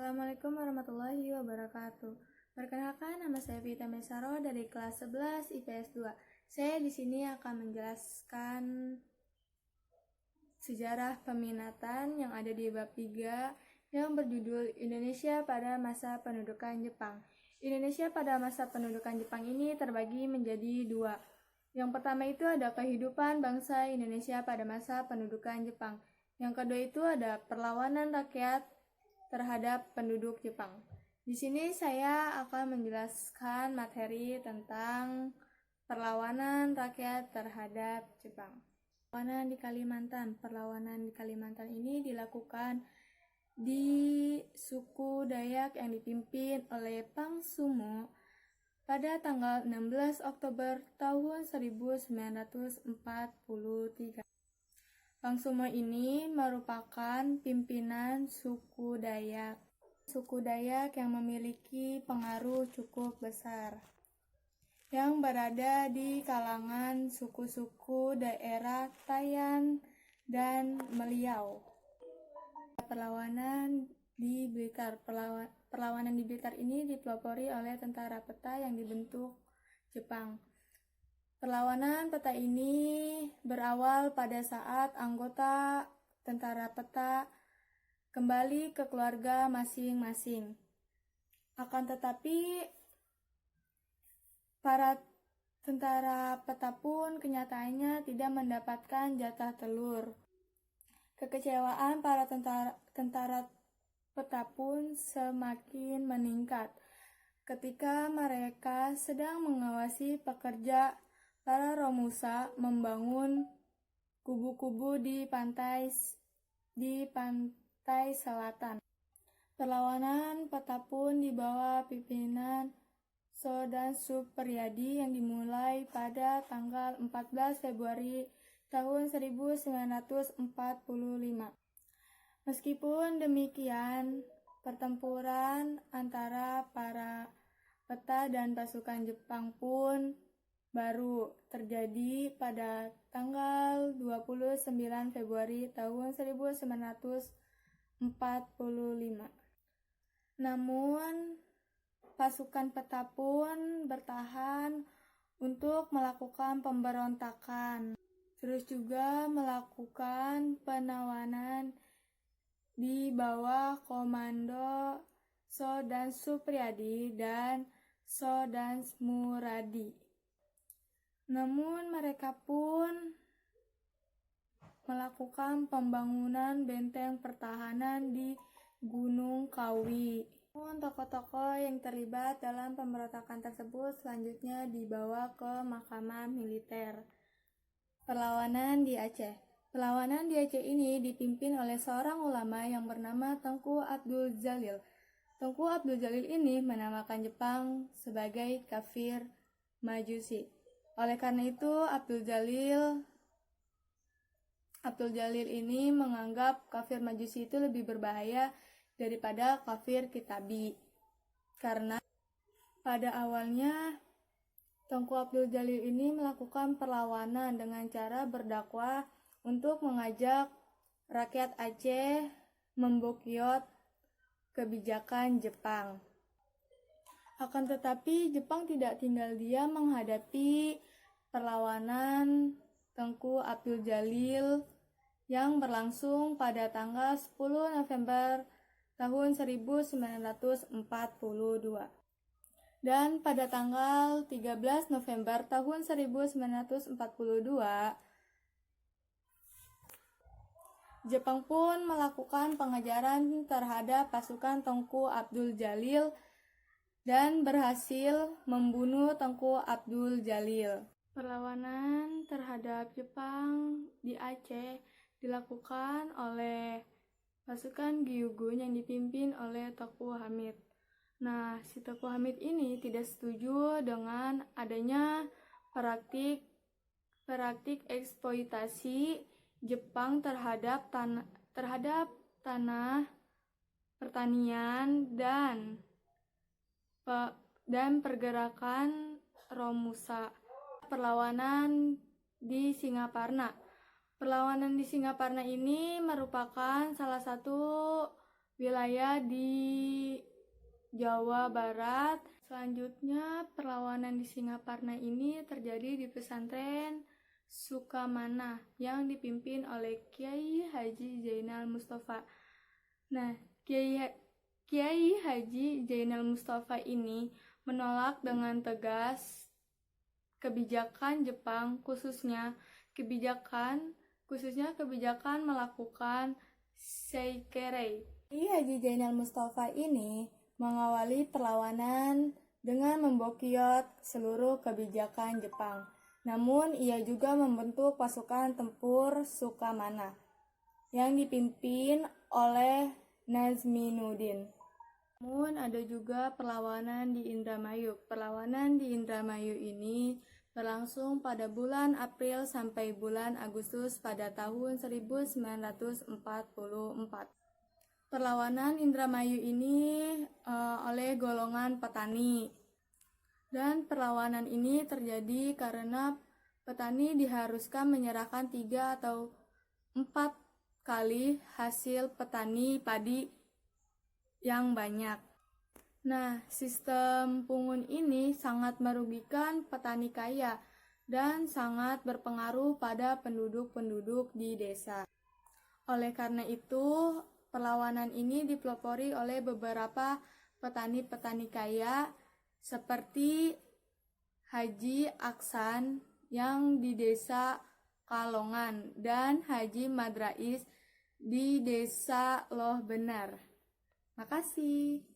Assalamualaikum warahmatullahi wabarakatuh. Perkenalkan, nama saya Vita Mesaro dari kelas 11 IPS 2. Saya di sini akan menjelaskan sejarah peminatan yang ada di bab 3 yang berjudul Indonesia pada masa pendudukan Jepang. Indonesia pada masa pendudukan Jepang ini terbagi menjadi dua. Yang pertama itu ada kehidupan bangsa Indonesia pada masa pendudukan Jepang. Yang kedua itu ada perlawanan rakyat terhadap penduduk Jepang. Di sini saya akan menjelaskan materi tentang perlawanan rakyat terhadap Jepang. Perlawanan di Kalimantan. Perlawanan di Kalimantan ini dilakukan di suku Dayak yang dipimpin oleh Pangsumo pada tanggal 16 Oktober tahun 1943. Pangsumo ini merupakan pimpinan suku Dayak. Suku Dayak yang memiliki pengaruh cukup besar, yang berada di kalangan suku-suku daerah Tayan dan Meliau. Perlawanan di Blitar. Perlawanan di Blitar ini dipelopori oleh tentara peta yang dibentuk Jepang. Perlawanan peta ini berawal pada saat anggota tentara peta kembali ke keluarga masing-masing. Akan tetapi, para tentara peta pun kenyataannya tidak mendapatkan jatah telur. Kekecewaan para tentara peta pun semakin meningkat ketika mereka sedang mengawasi pekerja para Romusa membangun kubu-kubu di pantai selatan. Perlawanan peta pun di bawah pimpinan Sodan Supriyadi yang dimulai pada tanggal 14 Februari tahun 1945. Meskipun demikian, pertempuran antara para peta dan pasukan Jepang pun baru terjadi pada tanggal 29 Februari tahun 1945. Namun, pasukan peta pun bertahan untuk melakukan pemberontakan, terus juga melakukan penawanan di bawah komando Sodan Supriyadi dan Sodan Muradi. Namun mereka pun melakukan pembangunan benteng pertahanan di Gunung Kawi. Tokoh-tokoh yang terlibat dalam pemberontakan tersebut selanjutnya dibawa ke mahkamah militer. Perlawanan di Aceh. Perlawanan di Aceh ini dipimpin oleh seorang ulama yang bernama Tengku Abdul Jalil. Tengku Abdul Jalil ini menamakan Jepang sebagai kafir Majusi. Oleh karena itu, Abdul Jalil ini menganggap kafir Majusi itu lebih berbahaya daripada kafir Kitabi. Karena pada awalnya Tengku Abdul Jalil ini melakukan perlawanan dengan cara berdakwah untuk mengajak rakyat Aceh memboikot kebijakan Jepang. Akan tetapi, Jepang tidak tinggal diam menghadapi perlawanan Tengku Abdul Jalil yang berlangsung pada tanggal 10 November tahun 1942. Dan pada tanggal 13 November tahun 1942, Jepang pun melakukan pengejaran terhadap pasukan Tengku Abdul Jalil dan berhasil membunuh Tengku Abdul Jalil. Perlawanan terhadap Jepang di Aceh dilakukan oleh pasukan Gyugun yang dipimpin oleh Teuku Hamid. Nah, si Teuku Hamid ini tidak setuju dengan adanya praktik eksploitasi Jepang terhadap tanah pertanian dan pergerakan Romusa. Perlawanan di Singaparna. Perlawanan di Singaparna ini merupakan salah satu wilayah di Jawa Barat. Selanjutnya, perlawanan di Singaparna ini terjadi di pesantren Sukamana yang dipimpin oleh Kiai Haji Zainal Mustafa. Nah, Kiai Haji Zainal Mustafa ini menolak dengan tegas kebijakan Jepang, khususnya kebijakan melakukan Seikere. Kiai Haji Zainal Mustafa ini mengawali perlawanan dengan memboikot seluruh kebijakan Jepang. Namun, ia juga membentuk pasukan tempur Sukamana yang dipimpin oleh Nazminuddin. Namun, ada juga perlawanan di Indramayu. Perlawanan di Indramayu ini berlangsung pada bulan April sampai bulan Agustus pada tahun 1944. Perlawanan Indramayu ini oleh golongan petani. Dan perlawanan ini terjadi karena petani diharuskan menyerahkan 3 atau 4 kali hasil petani padi yang banyak. Nah, sistem pungun ini sangat merugikan petani kaya dan sangat berpengaruh pada penduduk-penduduk di desa. Oleh karena itu, perlawanan ini dipelopori oleh beberapa petani-petani kaya seperti Haji Aksan yang di desa Kalongan dan Haji Madrais di desa Loh Benar. Makasih.